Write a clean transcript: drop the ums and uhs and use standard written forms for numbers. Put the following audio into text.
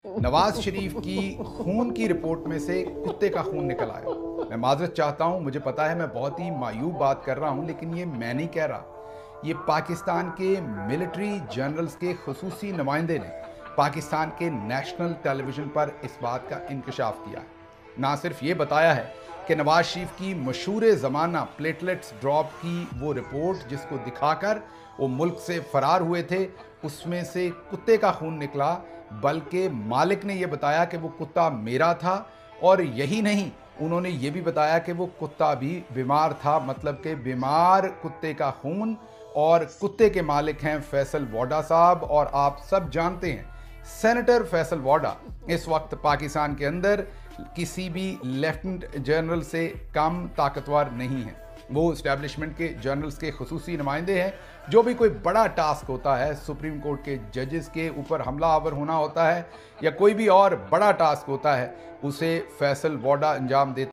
नवाज शरीफ की खून की रिपोर्ट में से कुत्ते का खून निकल आया। मैं माजरत चाहता हूं, मुझे पता है मैं बहुत ही मायूब बात कर रहा हूं, लेकिन ये मैं नहीं कह रहा। ये पाकिस्तान के मिलिट्री जनरल्स के खुसूसी नुमाइंदे ने पाकिस्तान के नेशनल टेलीविजन पर इस बात का इंकशाफ किया है। ना सिर्फ ये बताया है कि नवाज शरीफ की मशहूर ज़माना प्लेटलेट्स ड्रॉप की वो रिपोर्ट जिसको दिखाकर वो मुल्क से फरार हुए थे, उसमें से कुत्ते का खून निकला, बल्कि मालिक ने ये बताया कि वो कुत्ता मेरा था। और यही नहीं, उन्होंने ये भी बताया कि वो कुत्ता भी बीमार था, मतलब कि बीमार कुत्ते का खून। और कुत्ते के मालिक हैं फैसल वोडा साहब, और आप सब जानते हैं सेनेटर फैसल वोडा इस वक्त पाकिस्तान के अंदर किसी भी लेफ्टिनेंट जनरल से कम ताकतवर नहीं है। वो इस्टेब्लिशमेंट के जनरल्स के खुसूसी नुमाइंदे हैं। जो भी कोई बड़ा टास्क होता है, सुप्रीम कोर्ट के जजेस के ऊपर हमला आवर होना होता है या कोई भी और बड़ा टास्क होता है, उसे फैसल वोडा अंजाम देता